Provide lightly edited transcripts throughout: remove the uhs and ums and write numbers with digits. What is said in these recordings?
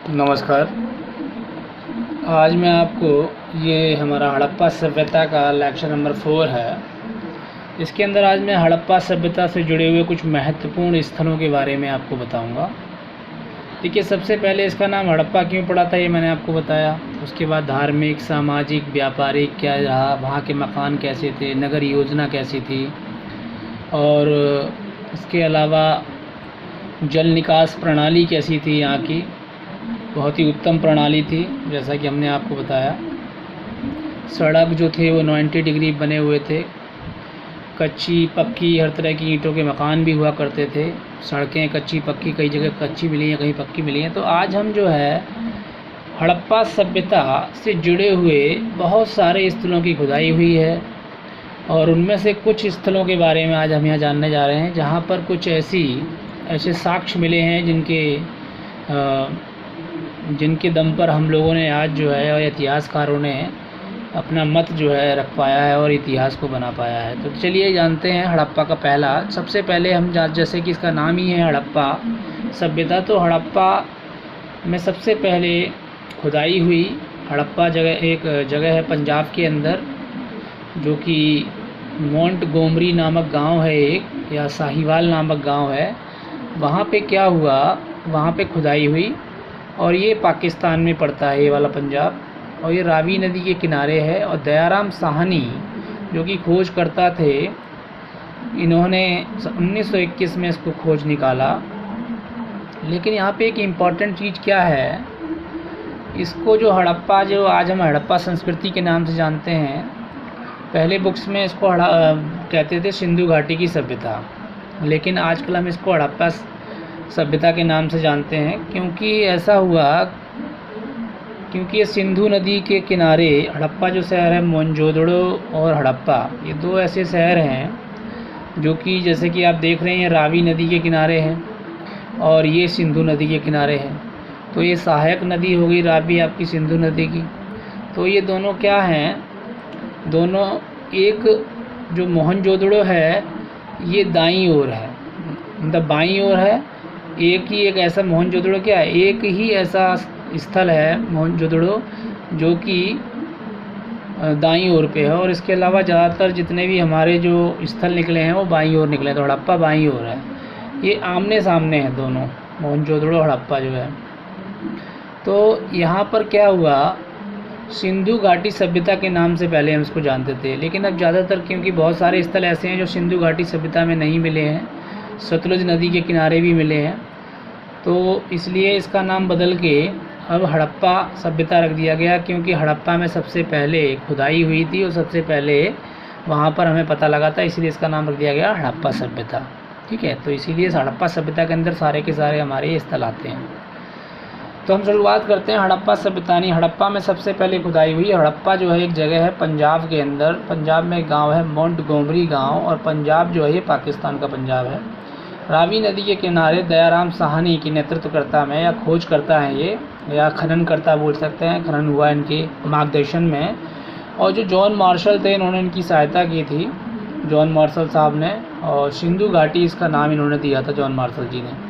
नमस्कार। आज मैं आपको ये हमारा हड़प्पा सभ्यता का लेक्चर नंबर 4 है। इसके अंदर आज मैं हड़प्पा सभ्यता से जुड़े हुए कुछ महत्वपूर्ण स्थलों के बारे में आपको बताऊंगा। देखिए, सबसे पहले इसका नाम हड़प्पा क्यों पड़ा था ये मैंने आपको बताया। उसके बाद धार्मिक, सामाजिक, व्यापारिक क्या रहा, वहाँ के मकान कैसे थे, नगर योजना कैसी थी, और इसके अलावा जल निकास प्रणाली कैसी थी। यहाँ की बहुत ही उत्तम प्रणाली थी, जैसा कि हमने आपको बताया। सड़क जो थे वो 90 डिग्री बने हुए थे। कच्ची पक्की हर तरह की ईंटों के मकान भी हुआ करते थे। सड़कें कच्ची पक्की, कई जगह कच्ची मिली हैं, कहीं पक्की मिली हैं। तो आज हम जो है हड़प्पा सभ्यता से जुड़े हुए बहुत सारे स्थलों की खुदाई हुई है, और उनमें से कुछ स्थलों के बारे में आज हम यहाँ जानने जा रहे हैं, जहाँ पर कुछ ऐसे साक्ष्य मिले हैं जिनके दम पर हम लोगों ने आज जो है, और इतिहासकारों ने अपना मत जो है रख पाया है और इतिहास को बना पाया है। तो चलिए जानते हैं हड़प्पा का पहला। सबसे पहले हम जैसे कि इसका नाम ही है हड़प्पा सभ्यता, तो हड़प्पा में सबसे पहले खुदाई हुई। हड़प्पा एक जगह है पंजाब के अंदर, जो कि मोंटगोमरी नामक गांव है एक, या साहिवाल नामक गांव है। वहाँ पे क्या हुआ, वहाँ पे खुदाई हुई, और ये पाकिस्तान में पड़ता है ये वाला पंजाब, और ये रावी नदी के किनारे है। और दयाराम साहनी जो कि खोजकर्ता थे, इन्होंने 1921 में इसको खोज निकाला। लेकिन यहाँ पे एक इम्पॉर्टेंट चीज़ क्या है, इसको जो हड़प्पा, जो आज हम हड़प्पा संस्कृति के नाम से जानते हैं, पहले बुक्स में इसको कहते थे सिंधु घाटी की सभ्यता, लेकिन आजकल हम इसको हड़प्पा सभ्यता के नाम से जानते हैं। क्योंकि ऐसा हुआ, क्योंकि ये सिंधु नदी के किनारे हड़प्पा जो शहर है, मोहनजोदड़ो और हड़प्पा, ये दो ऐसे शहर हैं जो कि जैसे कि आप देख रहे हैं रावी नदी के किनारे हैं, और ये सिंधु नदी के किनारे हैं। तो ये सहायक नदी हो गई रावी आपकी सिंधु नदी की। तो ये दोनों क्या हैं, दोनों, एक जो मोहनजोदड़ो है ये दाईं ओर है, मतलब बाईं ओर है। एक ऐसा मोहनजोदड़ो क्या है, एक ही ऐसा स्थल है मोहनजोदड़ो जो कि दाईं ओर पे है, और इसके अलावा ज़्यादातर जितने भी हमारे जो स्थल निकले हैं वो बाईं ओर निकले हैं। तो हड़प्पा बाईं ओर है, ये आमने सामने हैं दोनों, मोहनजोदड़ो हड़प्पा जो है। तो यहाँ पर क्या हुआ, सिंधु घाटी सभ्यता के नाम से पहले हम इसको जानते थे, लेकिन अब ज़्यादातर क्योंकि बहुत सारे स्थल ऐसे हैं जो सिंधु घाटी सभ्यता में नहीं मिले हैं, सतलुज नदी के किनारे भी मिले हैं, तो इसलिए इसका नाम बदल के अब हड़प्पा सभ्यता रख दिया गया। क्योंकि हड़प्पा में सबसे पहले खुदाई हुई थी और सबसे पहले वहाँ पर हमें पता लगा था, इसलिए इसका नाम रख दिया गया हड़प्पा सभ्यता। ठीक है, तो इसीलिए हड़प्पा सभ्यता के अंदर सारे के सारे हमारे स्थल आते हैं। तो हम शुरुआत करते हैं हड़प्पा सभ्यतानी। हड़प्पा में सबसे पहले खुदाई हुई। हड़प्पा जो है एक जगह है पंजाब के अंदर, पंजाब में एक गांव है मोंटगोमरी गांव, और पंजाब जो है ये पाकिस्तान का पंजाब है। रावी नदी के किनारे दयाराम साहनी की नेतृत्वकर्ता में, या खोजकर्ता हैं ये, या खननकर्ता बोल सकते हैं, खनन हुआ इनके मार्गदर्शन में। और जो जॉन मार्शल थे, इन्होंने इनकी सहायता की थी, जॉन मार्शल साहब ने, और सिंधु घाटी इसका नाम इन्होंने दिया था जॉन मार्शल जी ने।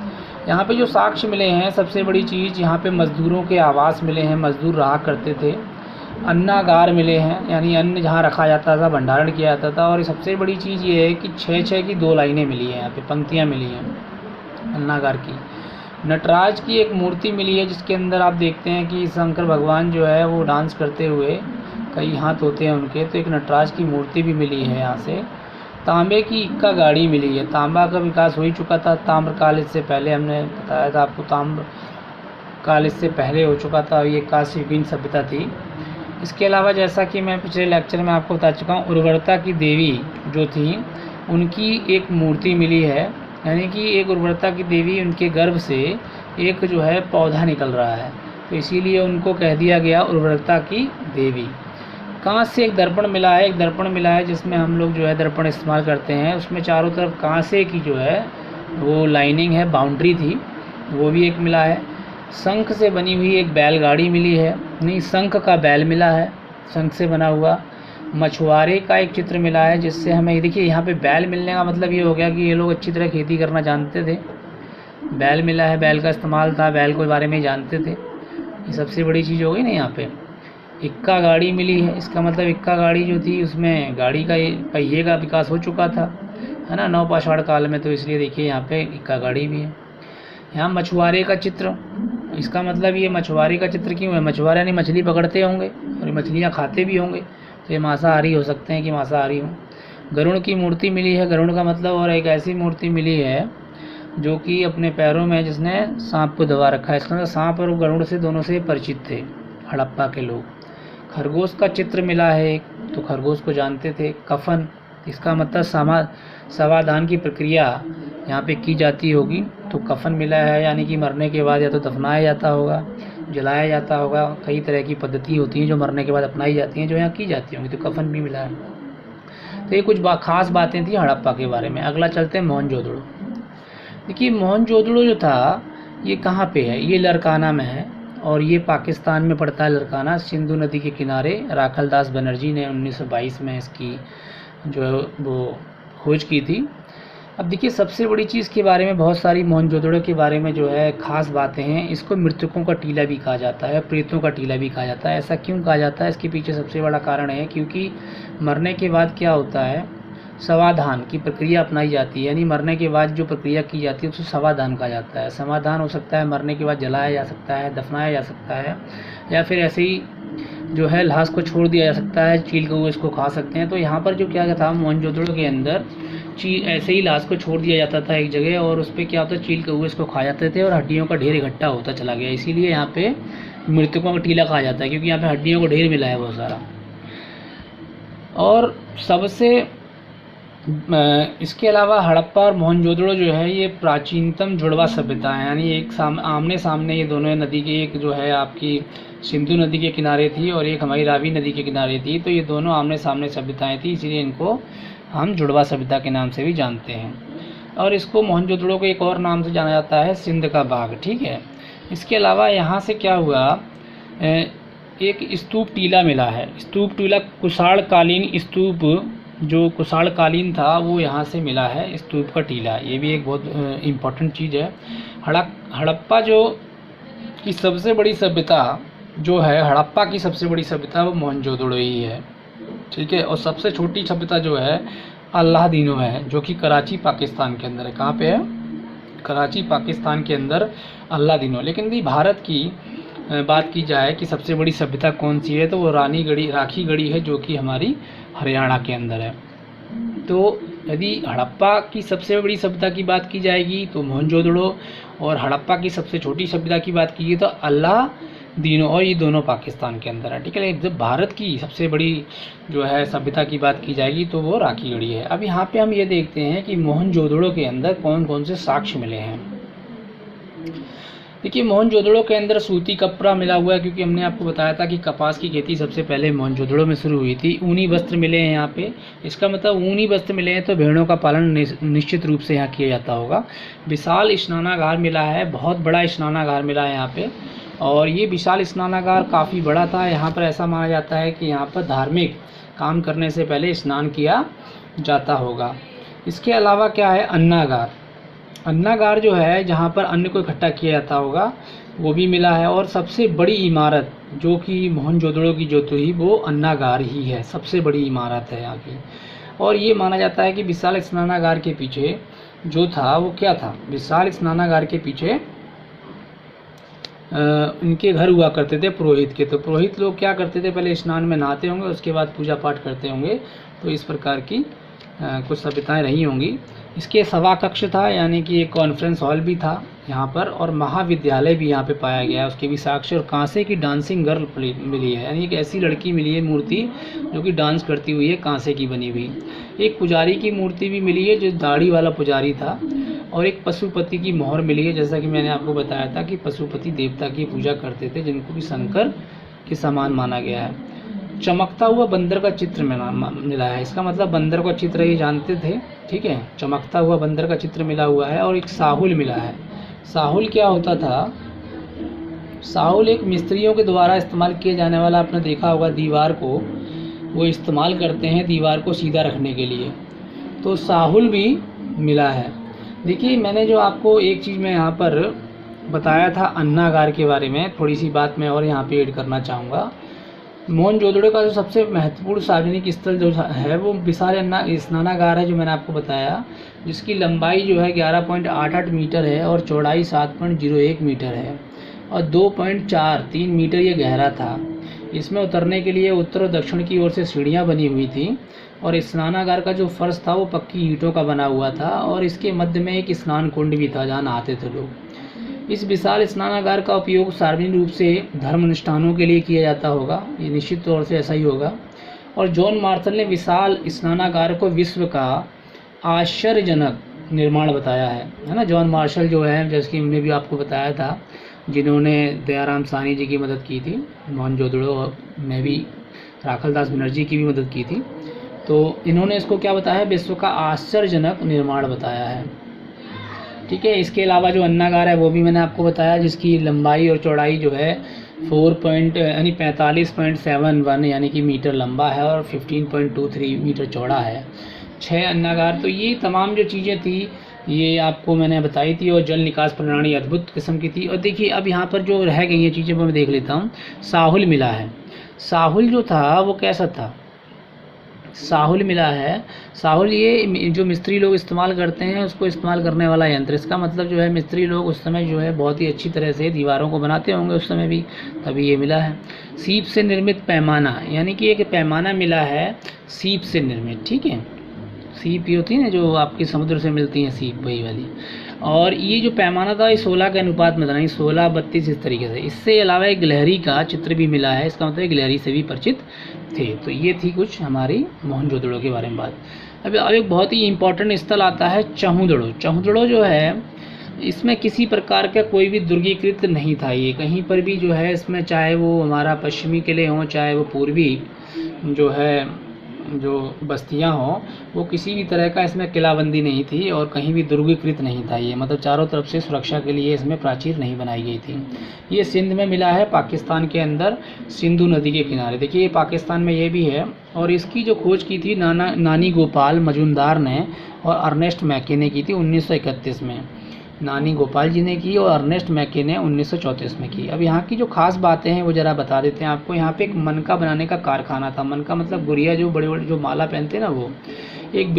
यहाँ पे जो साक्ष्य मिले हैं, सबसे बड़ी चीज़ यहाँ पे मज़दूरों के आवास मिले हैं, मज़दूर रहा करते थे। अन्नागार मिले हैं, यानी अन्न जहाँ रखा जाता था, भंडारण किया जाता था। और सबसे बड़ी चीज़ ये है कि 6-6 की 2 लाइनें मिली हैं, यहाँ पे पंक्तियाँ मिली हैं अन्नागार की। नटराज की एक मूर्ति मिली है, जिसके अंदर आप देखते हैं कि शंकर भगवान जो है वो डांस करते हुए, कई हाथ होते हैं उनके, तो एक नटराज की मूर्ति भी मिली है यहाँ से। तांबे की इक्का गाड़ी मिली है। तांबा का विकास हो ही चुका था ताम्रकाल, इससे पहले हमने बताया था आपको, ताम्रकाल इससे पहले हो चुका था, ये कांस्ययुगीन सभ्यता थी। इसके अलावा जैसा कि मैं पिछले लेक्चर में आपको बता चुका हूँ, उर्वरता की देवी जो थी उनकी एक मूर्ति मिली है, यानी कि एक उर्वरता की देवी, उनके गर्भ से एक जो है पौधा निकल रहा है, तो इसीलिए उनको कह दिया गया उर्वरता की देवी। कांच से एक दर्पण मिला है, जिसमें हम लोग जो है दर्पण इस्तेमाल करते हैं। उसमें चारों तरफ कांसे की जो है वो लाइनिंग है, बाउंड्री थी, वो भी एक मिला है। शंख से बनी हुई एक बैलगाड़ी मिली है, नहीं, शंख का बैल मिला है, शंख से बना हुआ। मछुआरे का एक चित्र मिला है, जिससे हमें, देखिए यहाँ पे बैल मिलने का मतलब ये हो गया कि ये लोग अच्छी तरह खेती करना जानते थे। बैल मिला है, बैल का इस्तेमाल था, बैल के बारे में जानते थे। ये सबसे बड़ी चीज़ हो गई ना यहाँ पे। इक्का गाड़ी मिली है, इसका मतलब इक्का गाड़ी जो थी उसमें गाड़ी का पहिए का विकास हो चुका था, है ना, नवपाषाण काल में। तो इसलिए देखिए यहाँ पे इक्का गाड़ी भी है। यहाँ मछुआरे का चित्र, इसका मतलब ये मछुआरे का चित्र क्यों है? मछुआरे यानी मछली पकड़ते होंगे और मछलियाँ खाते भी होंगे, तो ये मांसाहारी हो सकते हैं कि मांसाहारी हों। गरुड़ की मूर्ति मिली है, गरुड़ का मतलब, और एक ऐसी मूर्ति मिली है जो कि अपने पैरों में जिसने सांप को दबा रखा है। इसका मतलब सांप और गरुड़ से दोनों से परिचित थे हड़प्पा के लोग। खरगोश का चित्र मिला है एक, तो खरगोश को जानते थे। कफन, इसका मतलब समाधान की प्रक्रिया यहाँ पे की जाती होगी, तो कफन मिला है, यानी कि मरने के बाद या तो दफनाया जाता होगा, जलाया जाता होगा। कई तरह की पद्धति होती हैं जो मरने के बाद अपनाई जाती हैं, जो यहाँ की जाती होंगी, तो कफन भी मिला है। तो ये कुछ खास बातें थी हड़प्पा के बारे में। अगला चलते हैं मोहनजोदड़ो। देखिए मोहनजोदड़ो जो था ये कहाँ पे है? ये लरकाना में है, और ये पाकिस्तान में पड़ता है लरकाना, सिंधु नदी के किनारे। राखलदास बनर्जी ने 1922 में इसकी जो है वो खोज की थी। अब देखिए सबसे बड़ी चीज़ के बारे में, बहुत सारी मोहनजोदड़ो के बारे में जो है ख़ास बातें हैं। इसको मृतकों का टीला भी कहा जाता है, प्रेतों का टीला भी कहा जाता है। ऐसा क्यों कहा जाता है? इसके पीछे सबसे बड़ा कारण है क्योंकि मरने के बाद क्या होता है, समाधान की प्रक्रिया अपनाई जाती है, यानी मरने के बाद जो प्रक्रिया की जाती है उसको समाधान कहा जाता है। समाधान हो सकता है मरने के बाद जलाया जा सकता है, दफनाया जा सकता है, या फिर ऐसे ही जो है लाश को छोड़ दिया जा सकता है, चील कौवे इसको खा सकते हैं। तो यहाँ पर जो क्या था, मोहनजोदड़ो के अंदर ऐसे ही लाश को छोड़ दिया जाता था एक जगह, और उस पर क्या होता है, चील कौवे इसको खा जाते थे और हड्डियों का ढेर इकट्ठा होता चला गया। इसीलिए यहाँ पे मृतकों का टीला कहा जाता है, क्योंकि यहाँ पे हड्डियों को ढेर मिला है बहुत सारा। और सबसे इसके अलावा हड़प्पा और मोहनजोदड़ो जो है ये प्राचीनतम जुड़वा सभ्यता है, यानी एक आमने सामने ये दोनों नदी की, एक जो है आपकी सिंधु नदी के किनारे थी और एक हमारी रावी नदी के किनारे थी, तो ये दोनों आमने सामने सभ्यताएं थी, इसीलिए इनको हम जुड़वा सभ्यता के नाम से भी जानते हैं। और इसको मोहनजोदड़ो को एक और नाम से जाना जाता है, सिंध का बाग, ठीक है। इसके अलावा यहाँ से क्या हुआ, एक स्तूप टीला मिला है। स्तूप टीला कुषाण कालीन स्तूप, जो कुषाण कालीन था वो यहाँ से मिला है, स्तूप का टीला। ये भी एक बहुत इम्पोर्टेंट चीज़ है। हड़प्पा जो की सबसे बड़ी सभ्यता जो है, हड़प्पा की सबसे बड़ी सभ्यता वो मोहनजोदड़ो ही है, ठीक है। और सबसे छोटी सभ्यता जो है अल्लादीनो है, जो कि कराची पाकिस्तान के अंदर है। कहाँ पे है? कराची पाकिस्तान के अंदर अल्लादीनो। लेकिन यदि भारत की बात की जाए कि सबसे बड़ी सभ्यता कौन सी है, तो वो राखी गढ़ी है, जो कि हमारी हरियाणा के अंदर है। तो यदि हड़प्पा की सबसे बड़ी सभ्यता की बात की जाएगी तो मोहनजोदड़ो, और हड़प्पा की सबसे छोटी सभ्यता की बात कीजिए तो अल्लादीनो, और ये दोनों पाकिस्तान के अंदर है, ठीक है। जब भारत की सबसे बड़ी जो है सभ्यता की बात की जाएगी तो वो राखी गढ़ी है। अब यहाँ पे हम ये देखते हैं कि मोहनजोदड़ो के अंदर कौन कौन से साक्ष्य मिले हैं। देखिए मोहनजोदड़ो के अंदर सूती कपड़ा मिला हुआ है, क्योंकि हमने आपको बताया था कि कपास की खेती सबसे पहले मोहनजोदड़ो में शुरू हुई थी। ऊनी वस्त्र मिले हैं यहाँ पे, इसका मतलब ऊनी वस्त्र मिले हैं तो भेड़ों का पालन निश्चित रूप से यहाँ किया जाता होगा। विशाल स्नानागार मिला है, बहुत बड़ा स्नानागार मिला है यहाँ पे, और ये विशाल स्नानागार काफ़ी बड़ा था। यहाँ पर ऐसा माना जाता है कि यहाँ पर धार्मिक काम करने से पहले स्नान किया जाता होगा। इसके अलावा क्या है, अन्नागार। अन्नागार जो है जहाँ पर अन्न को इकट्ठा किया जाता होगा, वो भी मिला है। और सबसे बड़ी इमारत जो कि मोहनजोदड़ो की जो थी वो अन्नागार ही है, सबसे बड़ी इमारत है यहाँ की। और ये माना जाता है कि विशाल स्नानागार के पीछे जो था वो क्या था, विशाल स्नानागार के पीछे इनके घर हुआ करते थे पुरोहित के। तो पुरोहित लोग क्या करते थे, पहले स्नान में नहाते होंगे, उसके बाद पूजा पाठ करते होंगे। तो इस प्रकार की कुछ सभ्यताएं रही होंगी। इसके सभा कक्ष था, यानी कि एक कॉन्फ्रेंस हॉल भी था यहाँ पर, और महाविद्यालय भी यहाँ पे पाया गया है, उसके भी साक्ष्य। और कांसे की डांसिंग गर्ल मिली है, यानी एक ऐसी लड़की मिली है मूर्ति जो कि डांस करती हुई है, कांसे की बनी हुई। एक पुजारी की मूर्ति भी मिली है जो दाढ़ी वाला पुजारी था। और एक पशुपति की मोहर मिली है, जैसा कि मैंने आपको बताया था कि पशुपति देवता की पूजा करते थे, जिनको भी शंकर के समान माना गया है। चमकता हुआ बंदर का चित्र मिला है, इसका मतलब बंदर का चित्र ये जानते थे, ठीक है। चमकता हुआ बंदर का चित्र मिला हुआ है। और एक साहुल मिला है। साहुल क्या होता था, साहुल एक मिस्त्रियों के द्वारा इस्तेमाल किए जाने वाला, आपने देखा होगा दीवार को वो इस्तेमाल करते हैं दीवार को सीधा रखने के लिए, तो साहुल भी मिला है। देखिए मैंने जो आपको एक चीज़ में यहाँ पर बताया था अन्नागार के बारे में, थोड़ी सी बात मैं और यहाँ पे ऐड करना चाहूँगा। मोहनजोदड़ो का जो सबसे महत्वपूर्ण सार्वजनिक स्थल जो है वो विशाल स्नानागार है, जो मैंने आपको बताया, जिसकी लंबाई जो है 11.88 मीटर है और चौड़ाई 7.01 मीटर है और 2.43 मीटर ये गहरा था। इसमें उतरने के लिए उत्तर और दक्षिण की ओर से सीढ़ियाँ बनी हुई थी और स्नानागार का जो फर्श था वो पक्की ईंटों का बना हुआ था और इसके मध्य में एक स्नान कुंड भी था जहाँ नहाते थे लोग। इस विशाल स्नानागार का उपयोग सार्वजनिक रूप से धर्म अनुष्ठानों के लिए किया जाता होगा, ये निश्चित तौर से ऐसा ही होगा। और जॉन मार्शल ने विशाल स्नानागार को विश्व का आश्चर्यजनक निर्माण बताया है ना। जॉन मार्शल जो है, जैसे कि हमने भी आपको बताया था, जिन्होंने दयाराम साहनी जी की मदद की थी, मोहनजोदड़ो में भी राखल दास बनर्जी की भी मदद की थी, तो इन्होंने इसको क्या बताया है, विश्व का आश्चर्यजनक निर्माण बताया है। ठीक है, इसके अलावा जो अन्नागार है वो भी मैंने आपको बताया, जिसकी लंबाई और चौड़ाई जो है 45.71 यानी कि मीटर लंबा है और 15.23 मीटर चौड़ा है। 6 अन्नागार। तो ये तमाम जो चीज़ें थी ये आपको मैंने बताई थी और जल निकास प्रणाली अद्भुत किस्म की थी। और देखिए अब यहाँ पर जो रह गई ये चीज़ें मैं देख लेता हूँ। साहुल मिला है। साहुल जो था वो कैसा था, साहुल मिला है। साहुल ये जो मिस्त्री लोग इस्तेमाल करते हैं उसको इस्तेमाल करने वाला यंत्र। इसका मतलब जो है मिस्त्री लोग उस समय जो है बहुत ही अच्छी तरह से दीवारों को बनाते होंगे उस समय भी, तभी ये मिला है। सीप से निर्मित पैमाना, यानी कि एक पैमाना मिला है सीप से निर्मित। ठीक है, सीप ये होती है ना जो आपकी समुद्र से मिलती हैं, सीप वही वाली। और ये जो पैमाना था ये 16 के अनुपात में था, नहीं 16:32 इस तरीके से। इससे अलावा एक गिलहरी का चित्र भी मिला है, इसका मतलब गिलहरी से भी परिचित थे। तो ये थी कुछ हमारी मोहनजोदड़ो के बारे में बात। अब एक बहुत ही इम्पोर्टेंट स्थल आता है चहुदड़ो। चहुदड़ो जो है इसमें किसी प्रकार का कोई भी दुर्गीकृत नहीं था। ये कहीं पर भी जो है इसमें, चाहे वो हमारा पश्चिमी किले हों चाहे वो पूर्वी जो है जो बस्तियां हों, वो किसी भी तरह का इसमें किलाबंदी नहीं थी और कहीं भी दुर्गीकृत नहीं था। ये मतलब चारों तरफ से सुरक्षा के लिए इसमें प्राचीर नहीं बनाई गई थी। ये सिंध में मिला है, पाकिस्तान के अंदर सिंधु नदी के किनारे। देखिए ये पाकिस्तान में ये भी है। और इसकी जो खोज की थी नानी गोपाल मजूमदार ने और अर्नेस्ट मैके ने की थी 1931 में। नानी गोपाल जी ने की और अर्नेस्ट मैके ने 1934 में की। अब यहाँ की जो खास बातें हैं वो ज़रा बता देते हैं आपको। यहाँ पे एक मनका बनाने का कारखाना था। मनका मतलब गुड़िया, जो बड़े बड़े जो माला पहनते हैं ना वो। एक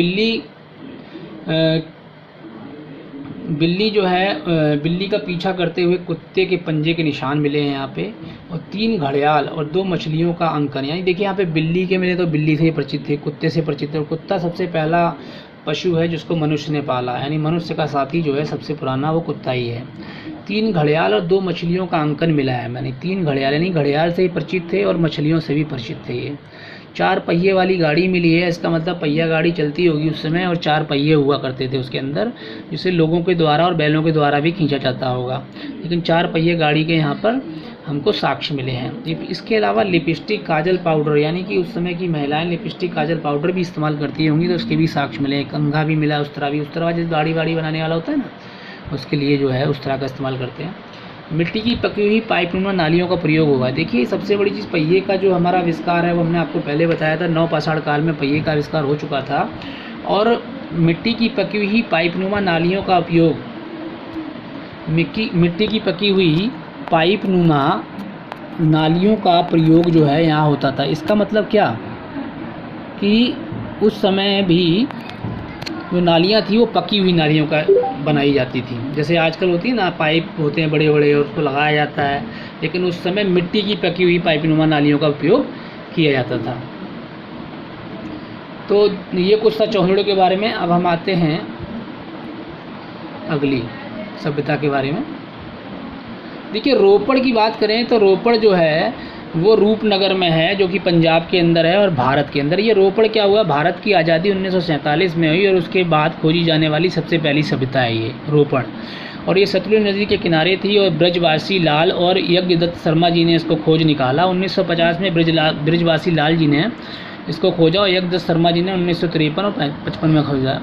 बिल्ली जो है, बिल्ली का पीछा करते हुए कुत्ते के पंजे के निशान मिले हैं यहाँ पे, और 3 घड़ियाल और 2 मछलियों का अंकन। यानी देखिए यहाँ पे बिल्ली के मिले तो बिल्ली से परिचित थे, कुत्ते से परिचित थे। और कुत्ता सबसे पहला पशु है जिसको मनुष्य ने पाला, यानी मनुष्य का साथी जो है सबसे पुराना वो कुत्ता ही है। 3 घड़ियाल और 2 मछलियों का अंकन मिला है। मैंने 3 घड़ियाल, यानी घड़ियाल से ही परिचित थे और मछलियों से भी परिचित थे। ये 4 पहिए वाली गाड़ी मिली है। इसका मतलब पहिया गाड़ी चलती होगी उस समय और 4 पहिए हुआ करते थे उसके अंदर, जिसे लोगों के द्वारा और बैलों के द्वारा भी खींचा जाता होगा। लेकिन 4 पहिए गाड़ी के यहाँ पर हमको साक्ष्य मिले हैं। इसके अलावा लिपस्टिक, काजल, पाउडर, यानी कि उस समय की महिलाएं लिपस्टिक, काजल, पाउडर भी इस्तेमाल करती होंगी, तो उसके भी साक्ष्य मिले। कंघा भी मिला, उस तरह जैसे गाड़ी वाड़ी बनाने वाला होता है ना, उसके लिए जो है उस तरह का इस्तेमाल करते हैं। मिट्टी की पकी हुई पाइपनुमा नालियों का प्रयोग होगा। देखिए सबसे बड़ी चीज़ पहिए का जो हमारा आविष्कार है वो हमने आपको पहले बताया था, नवपाषाण काल में पहिए का आविष्कार हो चुका था। और मिट्टी की पकी हुई पाइपनुमा नालियों का उपयोग, मिट्टी की पकी हुई पाइपनुमा नालियों का प्रयोग जो है यहाँ होता था। इसका मतलब क्या कि उस समय भी जो नालियाँ थी वो पकी हुई नालियों का बनाई जाती थी। जैसे आजकल होती है ना, पाइप होते हैं बड़े बड़े और उसको लगाया जाता है, लेकिन उस समय मिट्टी की पकी हुई पाइपनुमा नालियों का उपयोग किया जाता था। तो ये कुछ था चौहड़ों के बारे में। अब हम आते हैं अगली सभ्यता के बारे में। देखिए रोपड़ की बात करें तो रोपड़ जो है वो रूपनगर में है, जो कि पंजाब के अंदर है और भारत के अंदर। ये रोपड़ क्या हुआ, भारत की आज़ादी 1947 में हुई और उसके बाद खोजी जाने वाली सबसे पहली सभ्यता है ये रोपड़। और ये सतलुज नदी के किनारे थी और ब्रजवासी लाल और यज्ञदत्त शर्मा जी ने इसको खोज निकाला। 1950 में ब्रजवासी लाल जी ने इसको खोजा और यज्ञदत्त शर्मा जी ने 1953 और 55 में खोजा।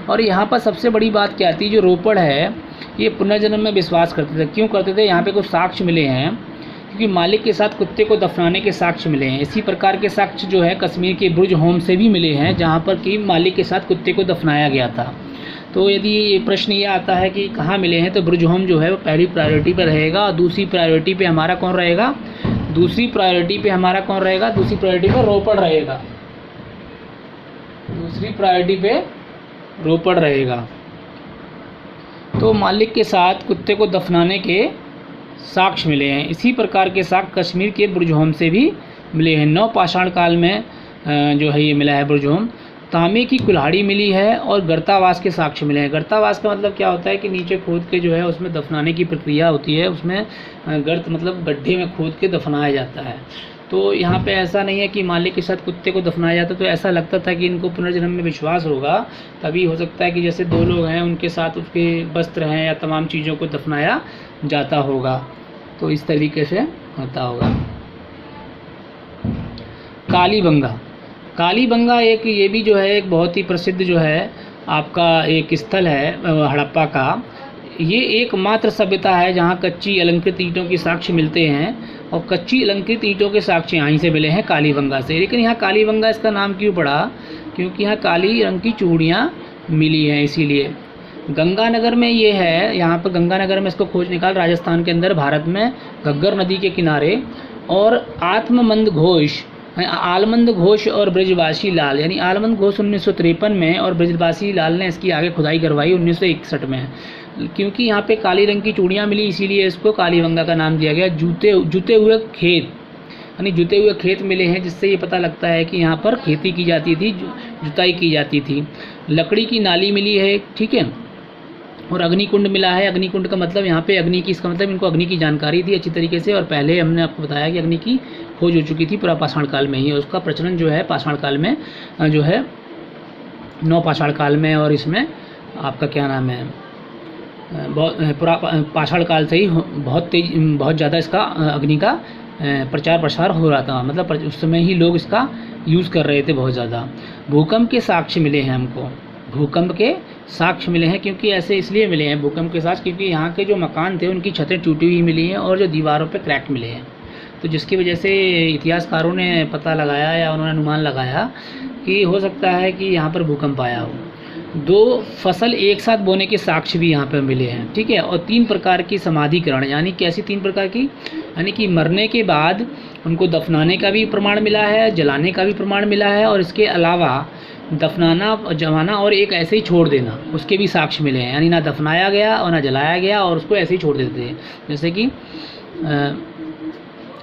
और यहाँ पर सबसे बड़ी बात क्या थी, जो रोपड़ है ये पुनर्जन्म में विश्वास करते थे। क्यों करते थे, यहाँ पे कुछ साक्ष्य मिले हैं, क्योंकि मालिक के साथ कुत्ते को दफनाने के साक्ष्य मिले हैं। इसी प्रकार के साक्ष्य जो है कश्मीर के ब्रुज होम से भी मिले हैं, जहाँ पर कि मालिक के साथ कुत्ते को दफनाया गया था। तो यदि ये प्रश्न ये आता है कि कहाँ मिले हैं, तो बुर्ज-होम जो है वो पहली प्रायोरिटी पे रहेगा। और दूसरी प्रायोरिटी पे हमारा कौन रहेगा? दूसरी प्रायोरिटी पे हमारा कौन रहेगा? दूसरी प्रायोरिटी पे रोपड़ रहेगा। दूसरी प्रायोरिटी पे रोपड़ रहेगा। तो मालिक के साथ कुत्ते को दफनाने के साक्ष्य मिले हैं। इसी प्रकार के साक्ष्य कश्मीर के बुर्ज-होम से भी मिले हैं। नवपाषाण काल में जो है ये मिला है बुर्ज-होम। तांबे की कुल्हाड़ी मिली है और गर्तावास के साक्ष्य मिले हैं। गर्तावास का मतलब क्या होता है कि नीचे खोद के जो है उसमें दफनाने की प्रक्रिया होती है, उसमें गर्त मतलब गड्ढे में खोद के दफनाया जाता है। तो यहाँ पे ऐसा नहीं है कि मालिक के साथ कुत्ते को दफनाया जाता, तो ऐसा लगता था कि इनको पुनर्जन्म में विश्वास होगा, तभी हो सकता है कि जैसे दो लोग हैं उनके साथ उसके वस्त्र हैं या तमाम चीज़ों को दफनाया जाता होगा, तो इस तरीके से होता होगा। कालीबंगा। कालीबंगा एक ये भी जो है एक बहुत ही प्रसिद्ध जो है आपका एक स्थल है हड़प्पा का। ये एकमात्र सभ्यता है जहाँ कच्ची अलंकृत ईंटों के साक्ष्य मिलते हैं, और कच्ची अलंकृत ईंटों के साक्ष्य यहीं से मिले हैं कालीबंगा से। लेकिन यहाँ कालीबंगा इसका नाम क्यों पड़ा? क्योंकि यहाँ काली रंग की चूड़ियाँ मिली हैं, इसीलिए। गंगानगर में ये है, यहाँ पर गंगानगर में इसको खोज निकाल, राजस्थान के अंदर भारत में घग्गर नदी के किनारे। और आत्ममंद घोष, आलमंद घोष और ब्रजवासी लाल, यानी आलमंद घोष 1953 में और ब्रजवासी लाल ने इसकी आगे खुदाई करवाई 1961 में। क्योंकि यहाँ पे काली रंग की चूड़ियाँ मिली, इसीलिए इसको कालीबंगा का नाम दिया गया। जुते हुए खेत, यानी जुते हुए खेत मिले हैं, जिससे ये पता लगता है कि यहाँ पर खेती की जाती थी, जुताई की जाती थी। लकड़ी की नाली मिली है, ठीक है। और अग्निकुंड मिला है। अग्निकुंड का मतलब यहाँ पे अग्नि की, इसका मतलब इनको अग्नि की जानकारी थी अच्छी तरीके से, और पहले हमने आपको बताया कि अग्नि की खोज हो चुकी थी पूरा पाषाण काल में ही, और उसका प्रचलन जो है पाषाण काल में जो है नवपाषाण काल में, और इसमें आपका क्या नाम है बहुत पूरा पाषाण काल से ही बहुत ज़्यादा इसका अग्नि का प्रचार प्रसार हो रहा था, मतलब उस समय ही लोग इसका यूज़ कर रहे थे बहुत ज़्यादा। भूकंप के साक्ष्य मिले हैं हमको, भूकंप के साक्ष्य मिले हैं, क्योंकि ऐसे इसलिए मिले हैं भूकंप के साक्ष्य क्योंकि यहाँ के जो मकान थे उनकी छतें टूटी हुई मिली हैं और जो दीवारों पे क्रैक मिले हैं। तो जिसकी वजह से इतिहासकारों ने पता लगाया या उन्होंने अनुमान लगाया कि हो सकता है कि यहाँ पर भूकंप आया हो। 2 फसल एक साथ बोने के साक्ष्य भी यहाँ पर मिले हैं, ठीक है। और 3 प्रकार की समाधिकरण, यानी कैसी 3 प्रकार की, यानी कि मरने के बाद उनको दफनाने का भी प्रमाण मिला है, जलाने का भी प्रमाण मिला है, और इसके अलावा दफनाना, जलाना और एक ऐसे ही छोड़ देना, उसके भी साक्ष्य मिले हैं। यानी ना दफनाया गया और ना जलाया गया, और उसको ऐसे ही छोड़ देते थे। जैसे कि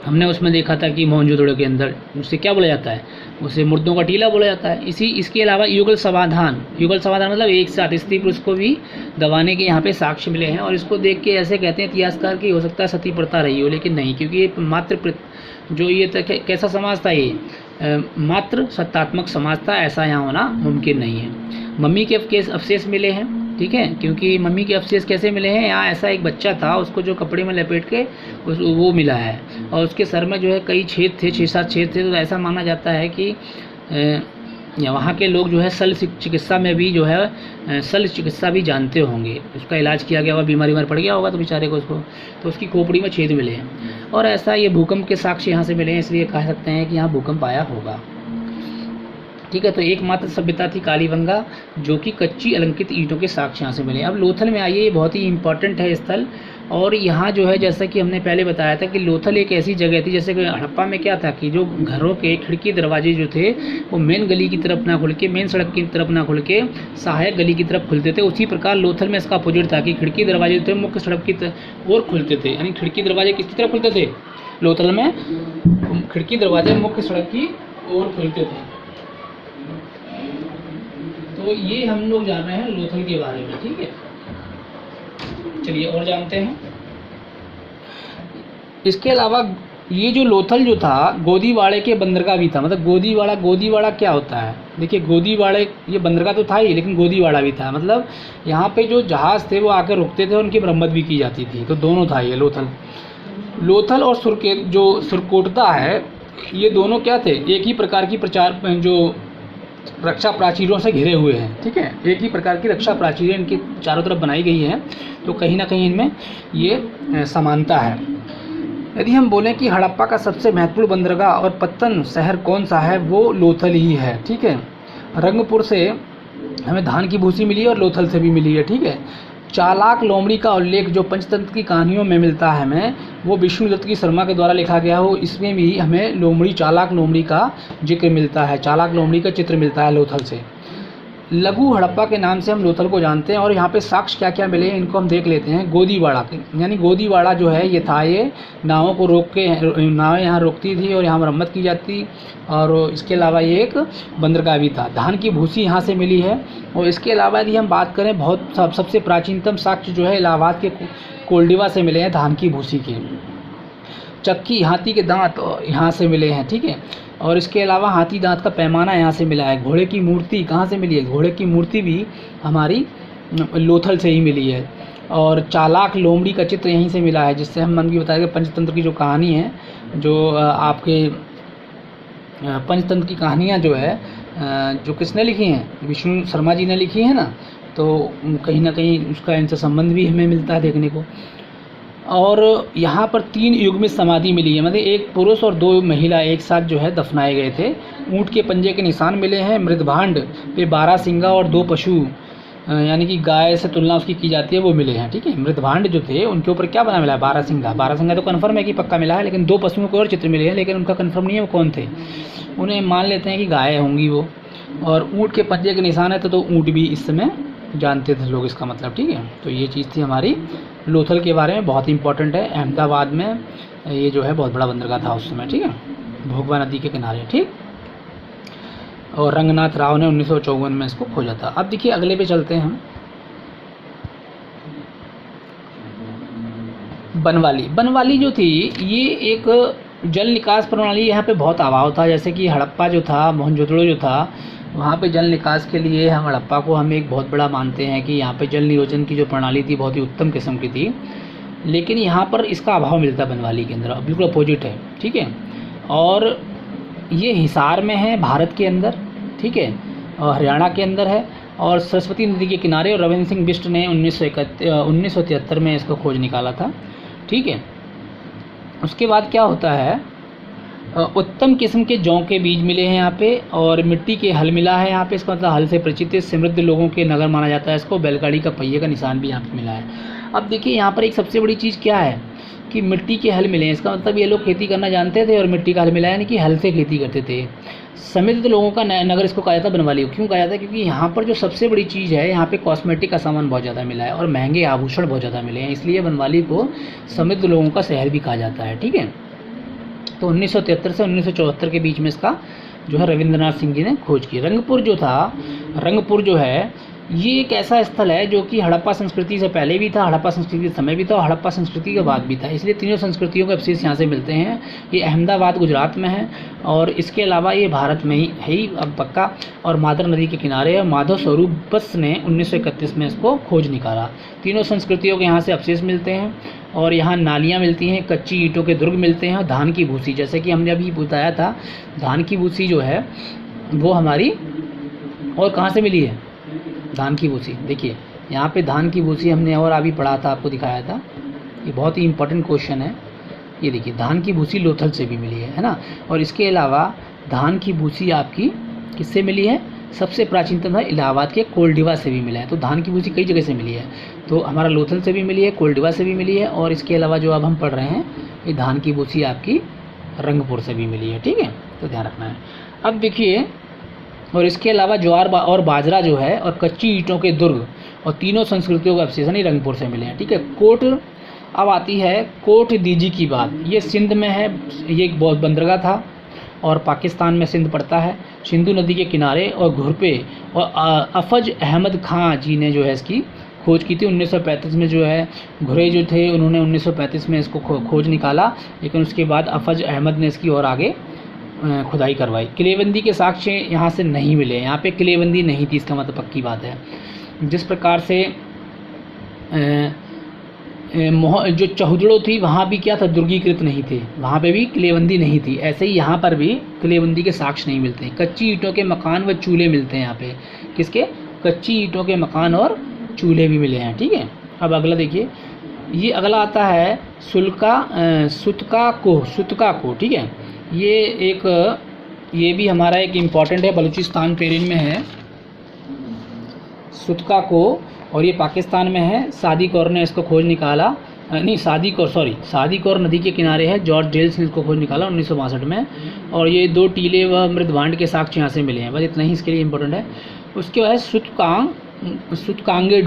हमने उसमें देखा था कि मोहनजोदड़ो के अंदर उससे क्या बोला जाता है, उसे मुर्दों का टीला बोला जाता है। इसके अलावा युगल समाधान मतलब एक साथ स्त्री पुरुष को भी दबाने के यहाँ पे साक्ष्य मिले हैं। और इसको देख के ऐसे कहते हैं इतिहासकार कि हो सकता है सती प्रथा रही हो, लेकिन नहीं, क्योंकि ये मात्र जो ये कैसा समाज था, ये मात्र सत्तात्मक समाज था, ऐसा यहाँ होना मुमकिन नहीं है। मम्मी के अवशेष मिले हैं, ठीक है, क्योंकि मम्मी के अवशेष कैसे मिले हैं, यहाँ ऐसा एक बच्चा था, उसको जो कपड़े में लपेट के वो मिला है, और उसके सर में जो है कई छेद थे, 6-7 छेद थे। तो ऐसा माना जाता है कि वहाँ के लोग जो है शल्य चिकित्सा में भी जो है शल्य चिकित्सा भी जानते होंगे, उसका इलाज किया गया होगा, बीमारी पड़ गया होगा तो बेचारे को उसको, तो उसकी खोपड़ी में छेद मिले हैं। और ऐसा ये भूकंप के साक्ष्य यहाँ से मिले हैं, इसलिए कह सकते हैं कि यहाँ भूकंप आया होगा, ठीक है। तो एकमात्र सभ्यता थी कालीबंगा, जो कि कच्ची अलंकृत ईंटों के साक्ष्य यहाँ से मिले। अब लोथल में आइए, ये बहुत ही इंपॉर्टेंट है स्थल। और यहाँ जो है जैसा कि हमने पहले बताया था कि लोथल एक ऐसी जगह थी, जैसे कि हड़प्पा में क्या था कि जो घरों के खिड़की दरवाजे जो थे वो मेन गली की तरफ ना खुल के, मेन सड़क की तरफ ना खुल के सहायक गली की तरफ खुलते थे। उसी प्रकार लोथल में इसका अपोजिट था कि खिड़की दरवाजे जो थे मुख्य सड़क की ओर खुलते थे। यानी खिड़की दरवाजे किसकी तरफ खुलते थे? लोथल में खिड़की दरवाजे मुख्य सड़क की ओर खुलते थे। तो ये हम लोग जान रहे हैं लोथल के बारे में, ठीक है। चलिए और जानते हैं। इसके अलावा ये जो लोथल जो था गोदीवाड़े के बंदरगाह भी था। मतलब गोदीवाड़ा क्या होता है? देखिए गोदीवाड़े, ये बंदरगाह तो था ही, लेकिन गोदीवाड़ा भी था। मतलब यहाँ पे जो जहाज़ थे वो आकर रुकते थे, उनकी मरम्मत भी की जाती थी। तो दोनों था ये लोथल और जो सुरकोटदा है, ये दोनों क्या थे? एक ही प्रकार की जो रक्षा प्राचीरों से घिरे हुए हैं, ठीक है। एक ही प्रकार की रक्षा प्राचीरें इनकी चारों तरफ बनाई गई हैं, तो कहीं ना कहीं इनमें ये समानता है। यदि हम बोलें कि हड़प्पा का सबसे महत्वपूर्ण बंदरगाह और पत्तन शहर कौन सा है, वो लोथल ही है, ठीक है। रंगपुर से हमें धान की भूसी मिली है और लोथल से भी मिली है, ठीक है। चालाक लोमड़ी का उल्लेख जो पंचतंत्र की कहानियों में मिलता है हमें, वो विष्णुदत्त की शर्मा के द्वारा लिखा गया हो, इसमें भी हमें लोमड़ी, चालाक लोमड़ी का जिक्र मिलता है, चालाक लोमड़ी का चित्र मिलता है लोथल से। लघु हड़प्पा के नाम से हम लोथल को जानते हैं। और यहाँ पे साक्ष्य क्या क्या मिले हैं इनको हम देख लेते हैं। गोदीवाड़ा के, यानी गोदीवाड़ा जो है ये था, ये नावों को रोक के, नावें यहाँ रोकती थी और यहाँ मरम्मत की जाती, और इसके अलावा ये एक बंदरगाह भी था। धान की भूसी यहाँ से मिली है। और इसके अलावा यदि हम बात करें, बहुत सबसे प्राचीनतम साक्ष्य जो है इलाहाबाद के कोल्डिवा से मिले हैं धान की भूसी के। चक्की, हाथी के दांत यहाँ से मिले हैं, ठीक है। और इसके अलावा हाथी दांत का पैमाना यहाँ से मिला है। घोड़े की मूर्ति कहाँ से मिली है? घोड़े की मूर्ति भी हमारी लोथल से ही मिली है। और चालाक लोमड़ी का चित्र यहीं से मिला है, जिससे हम मन की बताया कि पंचतंत्र की जो कहानी है, जो आपके पंचतंत्र की कहानियाँ जो है, जो किसने लिखी हैं? विष्णु शर्मा जी ने लिखी है ना, तो कहीं ना कहीं उसका इनसे संबंध भी हमें मिलता है देखने को। और यहाँ पर 3 युग्मित समाधि मिली है, मतलब एक पुरुष और 2 महिला एक साथ जो है दफनाए गए थे। ऊँट के पंजे के निशान मिले हैं। मृदभांड पे 12 सिंगा और 2 पशु, यानी कि गाय से तुलना उसकी की जाती है, वो मिले हैं, ठीक है। मृदभांड जो थे उनके ऊपर क्या बना मिला है? 12 सिंगा। 12 सिंगा तो कन्फर्म है कि पक्का मिला है, लेकिन 2 पशुओं को और चित्र मिले हैं, लेकिन उनका कन्फर्म नहीं है वो कौन थे। उन्हें मान लेते हैं कि गाय होंगी वो। और ऊँट के पंजे के निशान है तो ऊँट भी इस समय जानते थे लोग, इसका मतलब, ठीक है। तो ये चीज़ थी हमारी लोथल के बारे में, बहुत इंपॉर्टेंट है। अहमदाबाद में ये जो है बहुत बड़ा बंदरगाह था उस समय, ठीक है, भोगवा नदी के किनारे, ठीक। और रंगनाथ राव ने 1954 में इसको खोजा था। अब देखिए अगले पे चलते हैं हम। बनवाली, बनवाली जो थी ये एक जल निकास प्रणाली, यहाँ पे बहुत अभाव था। जैसे कि हड़प्पा जो था, मोहनजोदड़ो जो था, वहाँ पे जल निकास के लिए हम हड़प्पा को हम एक बहुत बड़ा मानते हैं कि यहाँ पे जल नियोजन की जो प्रणाली थी बहुत ही उत्तम किस्म की थी। लेकिन यहाँ पर इसका अभाव मिलता है बनवाली के अंदर, बिल्कुल अपोजिट है, ठीक है। और ये हिसार में है भारत के अंदर, ठीक है, और हरियाणा के अंदर है, और सरस्वती नदी के किनारे। और रविंद्र सिंह बिष्ट ने 1973 में इसको खोज निकाला था, ठीक है। उसके बाद क्या होता है, उत्तम किस्म के जौ के बीज मिले हैं यहाँ पे, और मिट्टी के हल मिला है यहाँ पे। इसका मतलब हल से परिचित समृद्ध लोगों के नगर माना जाता है इसको। बैलगाड़ी का पहिए का निशान भी यहाँ पे मिला है। अब देखिए यहाँ पर एक सबसे बड़ी चीज़ क्या है कि मिट्टी के हल मिले हैं। इसका मतलब ये लोग खेती करना जानते थे और मिट्टी का हल मिला है, यानी कि हल से खेती करते थे। समृद्ध लोगों का नगर इसको कहा जाता है बनवाली। क्यों कहा जाता है? क्योंकि यहाँ पर जो सबसे बड़ी चीज़ है, यहाँ पे कॉस्मेटिक का सामान बहुत ज़्यादा मिला है और महंगे आभूषण बहुत ज़्यादा मिले हैं, इसलिए बनवाली को समृद्ध लोगों का शहर भी कहा जाता है, ठीक है। तो 1973 से 1974 के बीच में इसका जो है रविंद्रनाथ सिंह जी ने खोज की। रंगपुर जो था, रंगपुर जो है ये एक ऐसा स्थल है जो कि हड़प्पा संस्कृति से पहले भी था, हड़प्पा संस्कृति के समय भी था और हड़प्पा संस्कृति के बाद भी था, इसलिए तीनों संस्कृतियों के अवशेष यहाँ से मिलते हैं। ये अहमदाबाद गुजरात में है और इसके अलावा ये भारत में ही है ही अब पक्का, और मादर नदी के किनारे है। माधव स्वरूप बस ने 1931 में इसको खोज निकाला। तीनों संस्कृतियों के यहाँ से अवशेष मिलते हैं और यहाँ नालियाँ मिलती हैं, कच्ची ईंटों के दुर्ग मिलते हैं और धान की भूसी, जैसे कि हमने अभी बताया था, धान की भूसी जो है वो हमारी और कहाँ से मिली है? धान की भूसी, देखिए यहाँ पे धान की भूसी हमने और अभी पढ़ा था, आपको दिखाया था। ये बहुत ही इंपॉर्टेंट क्वेश्चन है। ये देखिए धान की भूसी लोथल से भी मिली है ना। और इसके अलावा धान की भूसी आपकी किससे मिली है? सबसे प्राचीनतम है इलाहाबाद के कोल्डिवा से भी मिला है। तो धान की भूसी कई जगह से मिली है, तो हमारा लोथल से भी मिली है, कोल्डिवा से भी मिली है, और इसके अलावा जो अब हम पढ़ रहे हैं ये धान की भूसी आपकी रंगपुर से भी मिली है, ठीक है, तो ध्यान रखना है। अब देखिए, और इसके अलावा ज्वार और बाजरा जो है और कच्ची ईंटों के दुर्ग और तीनों संस्कृतियों का अवशेष ही रंगपुर से मिले हैं, ठीक है। कोट, अब आती है कोट दीजी की बात। ये सिंध में है, ये एक बहुत बंदरगाह था और पाकिस्तान में सिंध पड़ता है, सिंधु नदी के किनारे। और घुरपे और अफज अहमद खां जी ने जो है इसकी खोज की थी 1935 में। जो है घुरे जो थे उन्होंने 1935 में इसको खोज निकाला, लेकिन उसके बाद अफज अहमद ने इसकी और आगे खुदाई करवाई। किलेबंदी के साक्ष्य यहाँ से नहीं मिले, यहाँ पे किलेबंदी नहीं थी, इसका मतलब पक्की बात है। जिस प्रकार से जो चहुदड़ो थी वहाँ भी क्या था? दुर्गीकृत नहीं थे, वहाँ पे भी किलेबंदी नहीं थी। ऐसे ही यहाँ पर भी किलेबंदी के साक्ष्य नहीं मिलते हैं। कच्ची ईंटों के मकान व चूल्हे मिलते हैं यहाँ पे। किसके? कच्ची ईंटों के मकान और चूल्हे भी मिले हैं, ठीक है। अब अगला देखिए, ये अगला आता है सुतका को, ठीक है। ये भी हमारा एक इम्पॉर्टेंट है, बलूचिस्तान पेरिन में है। सुतका को, और ये पाकिस्तान में है। सादिकौर ने इसको खोज निकाला, नहीं सादिकौर नदी के किनारे है। जॉर्ज डेल्स ने इसको खोज निकाला 1962 में। और ये 2 टीले व मृदभांड के साक्ष्य यहाँ से मिले हैं। बस इतना ही इसके लिए इम्पोर्टेंट है। उसके बाद सुतकांगे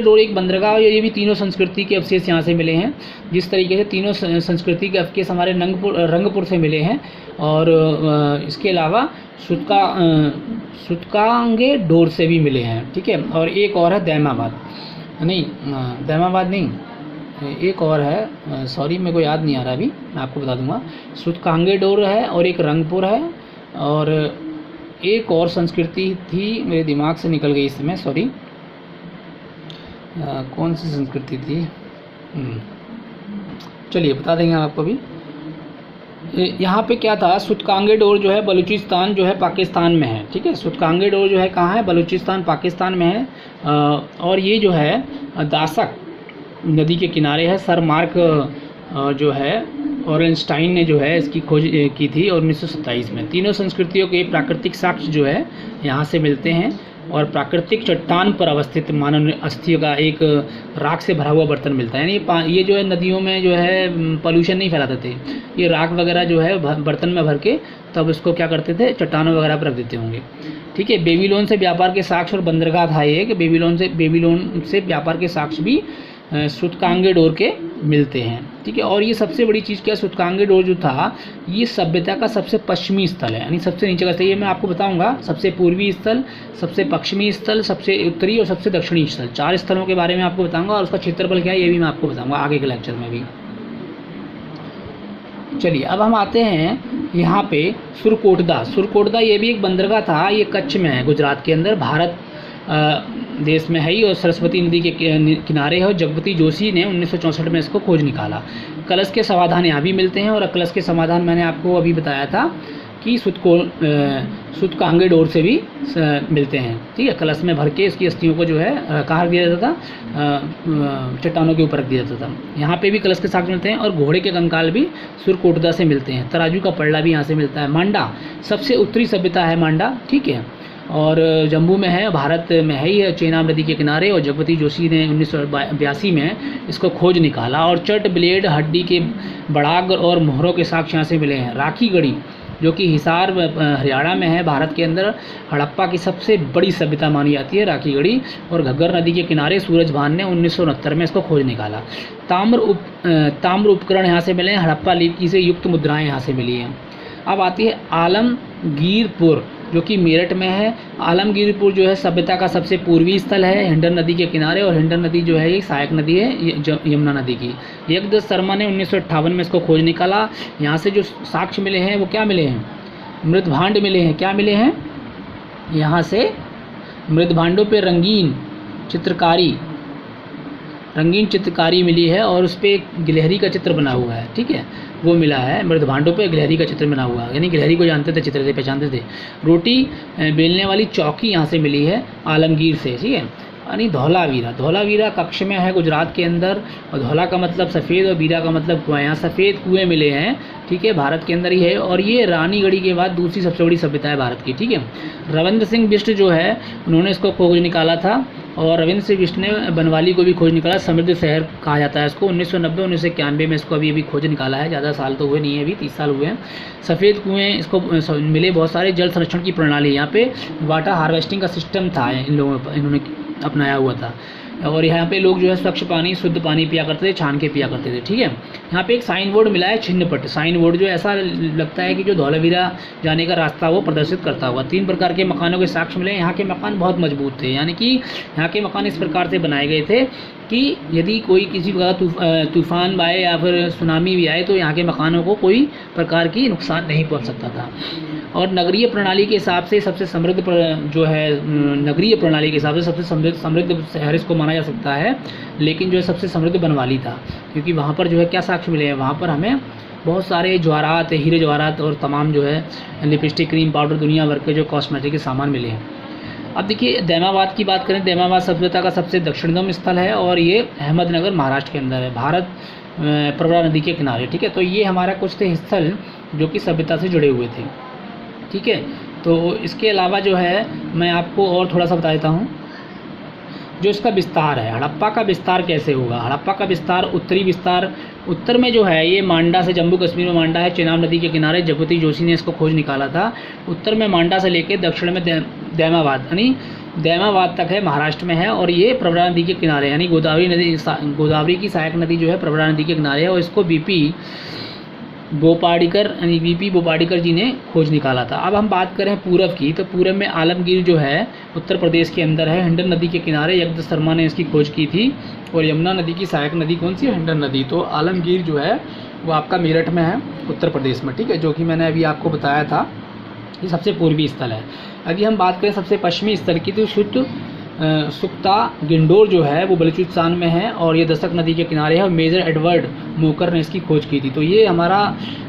डोर एक बंदरगाह, ये भी तीनों संस्कृति के अवशेष यहाँ से मिले हैं। जिस तरीके से तीनों संस्कृति के अवशेष हमारे रंगपुर से मिले हैं। और इसके अलावा सुतकांगे डोर से भी मिले हैं, ठीक है। और एक और है दैमाबाद नहीं, एक और है, सॉरी मेरे को याद नहीं आ रहा अभी, मैं आपको बता दूंगा। सुतकांगे डोर है और एक रंगपुर है, और एक और संस्कृति थी, मेरे दिमाग से निकल गई इस समय, सॉरी कौन सी संस्कृति थी, चलिए बता देंगे हम आपको भी। यहाँ पे क्या था, सुतकांगे डोर जो है बलूचिस्तान जो है पाकिस्तान में है, ठीक है। सुतकांगे डोर जो है कहाँ है, बलूचिस्तान पाकिस्तान में है। और ये जो है दासक नदी के किनारे है। सर मार्क जो है ऑरेंस्टाइन ने जो है इसकी खोज की थी 1927 में। तीनों संस्कृतियों के प्राकृतिक साक्ष्य जो है यहाँ से मिलते हैं। और प्राकृतिक चट्टान पर अवस्थित मानव अस्थियों का एक राख से भरा हुआ बर्तन मिलता है। यानी ये जो है नदियों में जो है पॉल्यूशन नहीं फैलाते थे, ये राख वगैरह जो है बर्तन में भर के तब इसको क्या करते थे, चट्टानों वगैरह पर रख देते होंगे, ठीक है। बेबीलोन से व्यापार के साक्ष्य और बंदरगाह था ये कि बेबीलोन से व्यापार के साक्ष्य भी सुतकांगे डोर के मिलते हैं, ठीक है। और ये सबसे बड़ी चीज़ क्या है, सुतकांगे डोर जो था ये सभ्यता का सबसे पश्चिमी स्थल है, यानी सबसे नीचे का स्थल। ये मैं आपको बताऊंगा, सबसे पूर्वी स्थल, सबसे पश्चिमी स्थल, सबसे उत्तरी और सबसे दक्षिणी स्थल, 4 स्थलों के बारे में आपको बताऊंगा। और उसका क्षेत्रफल क्या है ये भी मैं आपको बताऊंगा आगे के लेक्चर में भी। चलिए अब हम आते हैं यहाँ पे सुरकोटदा ये भी एक बंदरगाह था। ये कच्छ में है, गुजरात के अंदर, भारत देश में है ही, और सरस्वती नदी के किनारे है। और जगपति जोशी ने 1964 में इसको खोज निकाला। कलश के समाधान यहाँ भी मिलते हैं। और कलश के समाधान मैंने आपको अभी बताया था कि सुतकांगे डोर से भी मिलते हैं, ठीक है। कलश में भर के इसकी अस्थियों को जो है कहाँ रख दिया जाता था, चट्टानों के ऊपर रख दिया जाता था। यहाँ पे भी कलश के साक्ष्य मिलते हैं। और घोड़े के कंकाल भी सुरकोटदा से मिलते हैं। तराजू का पल्ला भी यहाँ से मिलता है। मांडा सबसे उत्तरी सभ्यता है मांडा, ठीक है। और जम्मू में है, भारत में है ही, चेनाब नदी के किनारे। और जगपति जोशी ने 1982 में इसको खोज निकाला। और चट, ब्लेड, हड्डी के बड़ाग और मोहरों के साक्ष्य यहाँ से मिले हैं। राखी गढ़ी जो कि हिसार हरियाणा में है, भारत के अंदर, हड़प्पा की सबसे बड़ी सभ्यता मानी जाती है राखी गढ़ी। और घग्गर नदी के किनारे सूरजभान ने 1969 में इसको खोज निकाला। ताम्र उपकरण यहाँ से मिले हैं। हड़प्पा लिपि से युक्त मुद्राएं यहाँ से मिली हैं। अब आती है आलमगीरपुर जो कि मेरठ में है। आलमगीरपुर जो है सभ्यता का सबसे पूर्वी स्थल है, हिंडन नदी के किनारे। और हिंडन नदी जो है ये सहायक नदी है यमुना नदी की। यज्ञदत्त शर्मा ने 1958 में इसको खोज निकाला। यहाँ से जो साक्ष्य मिले हैं वो क्या मिले हैं, मृदभांड मिले हैं। क्या मिले हैं, यहाँ से मृदभांडों पे रंगीन चित्रकारी मिली है। और उस पर एक गिलहरी का चित्र बना हुआ है, ठीक है, वो मिला है। मृदभांडों पे गिलहरी का चित्र बना हुआ है, यानी गिलहरी को जानते थे, चित्र से पहचानते थे। रोटी बेलने वाली चौकी यहाँ से मिली है आलमगीर से, ठीक है। यानी धौलावीरा कक्ष में है, गुजरात के अंदर। और धौला का मतलब सफ़ेद और वीरा का मतलब कुआं। यहाँ सफ़ेद कुएँ मिले हैं, ठीक है, भारत के अंदर ही है। और ये रानीगढ़ी के बाद दूसरी सबसे बड़ी सभ्यता है भारत की, ठीक है। रविंद्र सिंह बिष्ट जो है उन्होंने इसको खोज निकाला था। और रविंद्र सिंह बिष्ट ने बनवाली को भी खोज निकाला। समृद्ध शहर कहा जाता है इसको। 1990-1991 में इसको अभी खोज निकाला है, ज़्यादा साल तो हुए नहीं है, अभी 30 साल हुए हैं। सफ़ेद कुएँ इसको मिले बहुत सारे। जल संरक्षण की प्रणाली, यहाँ पे वाटर हार्वेस्टिंग का सिस्टम था इन्होंने अपनाया हुआ था। और यहाँ पे लोग जो है स्वच्छ पानी, शुद्ध पानी पिया करते थे, छान के पिया करते थे, ठीक है। यहाँ पे एक साइन बोर्ड मिला है, छिन्नपट साइन बोर्ड, जो ऐसा लगता है कि जो धौलावीरा जाने का रास्ता वो प्रदर्शित करता हुआ। 3 प्रकार के मकानों के साक्ष्य मिले। यहाँ के मकान बहुत मजबूत थे, यानी कि यहाँ के मकान इस प्रकार से बनाए गए थे कि यदि कोई किसी प्रकार तूफान आए या फिर सुनामी भी आए तो यहाँ के मकानों को कोई प्रकार की नुकसान नहीं पहुँच सकता था। और नगरीय प्रणाली के हिसाब से सबसे समृद्ध जो है, नगरीय प्रणाली के हिसाब से सबसे समृद्ध शहर इसको माना जा सकता है। लेकिन जो है सबसे समृद्ध बनवाली था, क्योंकि वहाँ पर जो है क्या साक्ष्य मिले हैं, वहाँ पर हमें बहुत सारे जवाहरात, हीरे जवाहरात और तमाम जो है लिपस्टिक, क्रीम पाउडर, दुनिया भर के जो कॉस्मेटिक के सामान मिले हैं। अब देखिए दैमाबाद की बात करें, दैमाबाद सभ्यता का सबसे दक्षिणतम स्थल है। और ये अहमदनगर महाराष्ट्र के अंदर है, भारत प्रवरा नदी के किनारे, ठीक है। तो ये हमारा कुछ थे स्थल जो कि सभ्यता से जुड़े हुए थे, ठीक है। तो इसके अलावा जो है मैं आपको और थोड़ा सा बता देता हूँ। जो इसका विस्तार है, हड़प्पा का विस्तार कैसे होगा। हड़प्पा का विस्तार, उत्तरी विस्तार, उत्तर में जो है ये मांडा से, जम्मू कश्मीर में मांडा है, चेनाब नदी के किनारे, जगपति जोशी ने इसको खोज निकाला था। उत्तर में मांडा से लेकर दक्षिण में दैमाबाद यानी दैमाबाद तक है, महाराष्ट्र में है, और ये प्रवरा नदी के किनारे यानी गोदावरी की सहायक नदी जो है प्रवरा नदी के किनारे है, और इसको वीपी बोपाडीकर जी ने खोज निकाला था। अब हम बात करें पूरब की, तो पूरब में आलमगीर जो है उत्तर प्रदेश के अंदर है, हिंडन नदी के किनारे यज्ञ शर्मा ने इसकी खोज की थी। और यमुना नदी की सहायक नदी कौन सी है, हिंडन नदी। तो आलमगीर जो है वो आपका मेरठ में है, उत्तर प्रदेश में, ठीक है, जो कि मैंने अभी आपको बताया था, ये सबसे पूर्वी स्थल है। अभी हम बात करें सबसे पश्चिमी स्थल की, तो सुक्ता गिंडोर जो है वो बलूचिस्तान में है, और ये दसक नदी के किनारे है, और मेजर एडवर्ड मोकर ने इसकी खोज की थी। तो ये हमारा,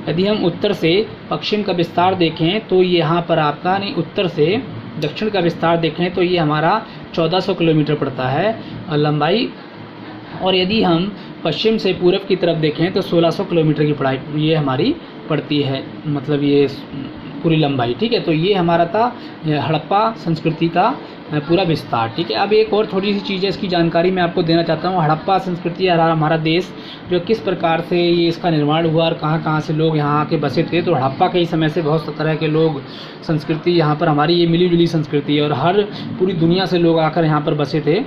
यदि हम उत्तर से पश्चिम का विस्तार देखें तो ये यहाँ पर आपका, नहीं, उत्तर से दक्षिण का विस्तार देखें तो ये हमारा 1400 किलोमीटर पड़ता है लंबाई, और यदि हम पश्चिम से पूरब की तरफ देखें तो 1600 किलोमीटर की पढ़ाई ये हमारी पड़ती है, मतलब ये पूरी लंबाई, ठीक है। तो ये हमारा था हड़प्पा संस्कृति का पूरा विस्तार, ठीक है। अब एक और थोड़ी सी चीज़ें इसकी जानकारी मैं आपको देना चाहता हूँ। हड़प्पा संस्कृति हमारा देश जो किस प्रकार से ये इसका निर्माण हुआ और कहाँ कहाँ से लोग यहाँ आके बसे थे। तो हड़प्पा के ही समय से बहुत तरह के लोग, संस्कृति यहाँ पर हमारी ये मिली जुली संस्कृति है, और हर पूरी दुनिया से लोग आकर यहाँ पर बसे थे।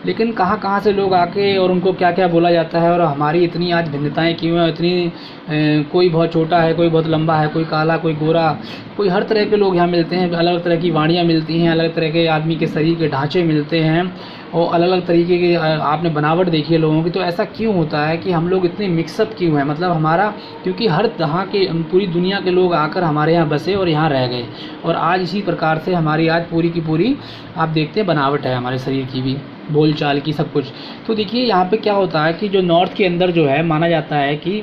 लेकिन कहाँ कहाँ से लोग आके और उनको क्या क्या बोला जाता है, और हमारी इतनी आज भिन्नताएँ क्यों हैं, इतनी कोई बहुत छोटा है, कोई बहुत लंबा है, कोई काला, कोई गोरा, कोई हर तरह के लोग यहाँ मिलते हैं, अलग अलग तरह की वाणियाँ मिलती हैं, अलग तरह के आदमी के शरीर के ढांचे मिलते हैं, और अलग अलग तरीके की आपने बनावट देखी है लोगों की। तो ऐसा क्यों होता है कि हम लोग इतने मिक्सअप क्यों हैं, मतलब हमारा, क्योंकि हर तरह के पूरी दुनिया के लोग आकर हमारे यहाँ बसे और यहाँ रह गए, और आज इसी प्रकार से हमारी आज पूरी की पूरी आप देखते हैं बनावट है हमारे शरीर की भी, बोलचाल की, सब कुछ। तो देखिए यहाँ पे क्या होता है कि जो नॉर्थ के अंदर जो है माना जाता है कि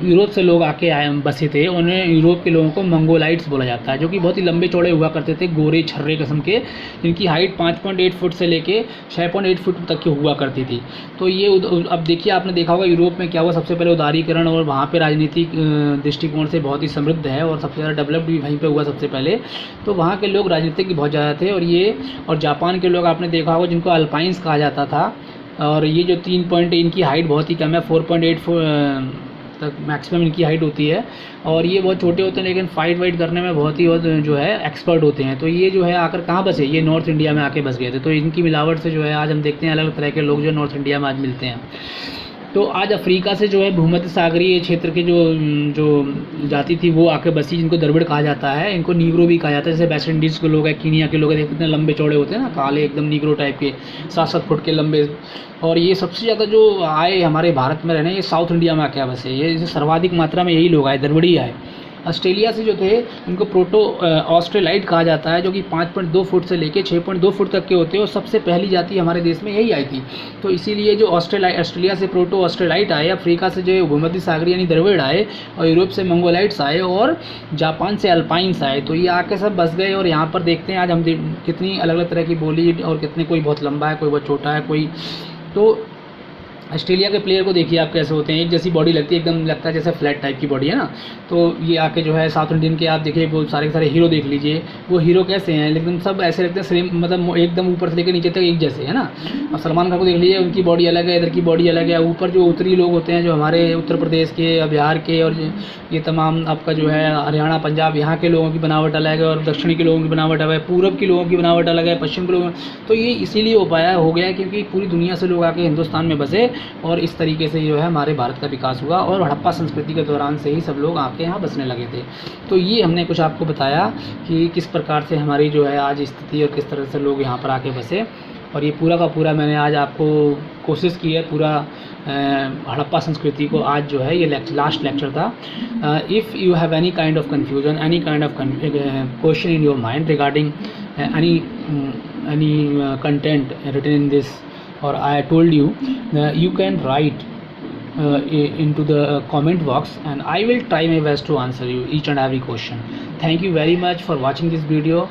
यूरोप से लोग आके आए बसे थे, उन्हें यूरोप के लोगों को मंगोलाइट्स बोला जाता है, जो कि बहुत ही लंबे चौड़े हुआ करते थे, गोरे छर्रे किस्म के, जिनकी हाइट 5.8 फुट से लेके 6.8 फुट तक की हुआ करती थी। तो ये अब देखिए, आपने देखा होगा यूरोप में क्या हुआ, सबसे पहले उदारीकरण, और वहाँ पे राजनीतिक दृष्टिकोण से बहुत ही समृद्ध है, और सबसे ज़्यादा डेवलप्ड भी वहीं पर हुआ सबसे पहले। तो वहाँ के लोग राजनीतिक बहुत ज़्यादा थे, और जापान के लोग आपने देखा होगा जिनको अल्पाइंस कहा जाता था, और ये जो 3 पॉइंट, इनकी हाइट बहुत ही कम है, 4.8 तक मैक्सिमम इनकी हाइट होती है, और ये बहुत छोटे होते हैं लेकिन फाइट वाइट करने में बहुत ही जो है एक्सपर्ट होते हैं। तो ये जो है आकर कहाँ बसे, ये नॉर्थ इंडिया में आके बस गए थे। तो इनकी मिलावट से जो है आज हम देखते हैं अलग अलग तरह के लोग जो नॉर्थ इंडिया में आज मिलते हैं। तो आज अफ्रीका से जो है भूमध्य सागरीय क्षेत्र के जो जाति थी वो आके बसी, जिनको द्रविड़ कहा जाता है, इनको नीग्रो भी कहा जाता है। जैसे वेस्ट इंडीज़ के लोग हैं, कीनिया के लोग हैं, कितने लंबे चौड़े होते हैं ना, काले एकदम नीग्रो टाइप के, 7-7 फुट के लंबे। और ये सबसे ज़्यादा जो आए हमारे भारत में रहने, ये साउथ इंडिया में आके बसे, ये सर्वाधिक मात्रा में यही लोग आए, द्रविड़ी आए। ऑस्ट्रेलिया से जो थे इनको प्रोटो ऑस्ट्रेलाइट कहा जाता है, जो कि 5.2 फुट से लेके 6.2 फुट तक के होते हैं, और सबसे पहली जाति हमारे देश में यही आई थी। तो इसीलिए जो ऑस्ट्रेलिया से प्रोटो ऑस्ट्रेलाइट आए, अफ्रीका से जो भूमध्य सागरीय यानी द्रविड़ आए, और यूरोप से मंगोलाइट्स आए, और जापान से अल्पाइंस आए। तो ये आके सब बस गए, और यहाँ पर देखते हैं आज हम कितनी अलग अलग तरह की बोली, और कितने, कोई बहुत लंबा है, कोई बहुत छोटा है, कोई। तो ऑस्ट्रेलिया के प्लेयर को देखिए आप कैसे होते हैं, एक जैसी बॉडी लगती है, एकदम लगता है जैसे फ्लैट टाइप की बॉडी है ना। तो ये आके जो है साउथ इंडियन के आप देखिए वो सारे के सारे हीरो देख लीजिए, वो हीरो कैसे हैं, लेकिन सब ऐसे लगते हैं सेम, मतलब एकदम ऊपर से लेकर नीचे तक एक जैसे है ना। और सलमान खान को देख लीजिए, उनकी बॉडी अलग है, इधर की बॉडी अलग है। ऊपर जो उत्तरी लोग होते हैं, जो हमारे उत्तर प्रदेश के, बिहार के, और ये तमाम आपका जो है हरियाणा, पंजाब, यहाँ के लोगों की बनावट अलग है, और दक्षिणी के लोगों की बनावट अलग है, पूरब के लोगों की बनावट अलग है, पश्चिम के लोगों। तो ये इसीलिए हो गया क्योंकि पूरी दुनिया से लोग आके हिंदुस्तान में बसे, और इस तरीके से जो है हमारे भारत का विकास हुआ, और हड़प्पा संस्कृति के दौरान से ही सब लोग आके यहाँ बसने लगे थे। तो ये हमने कुछ आपको बताया कि किस प्रकार से हमारी जो है आज स्थिति, और किस तरह से लोग यहाँ पर आके बसे। और ये पूरा का पूरा मैंने आज आपको कोशिश की है पूरा हड़प्पा संस्कृति को, आज जो है ये लास्ट लेक्चर था। If you have any kind of confusion, any kind of question in your mind regarding any content written in this, or I told you, you can write into the comment box, and I will try my best to answer you each and every question. Thank you very much for watching this video.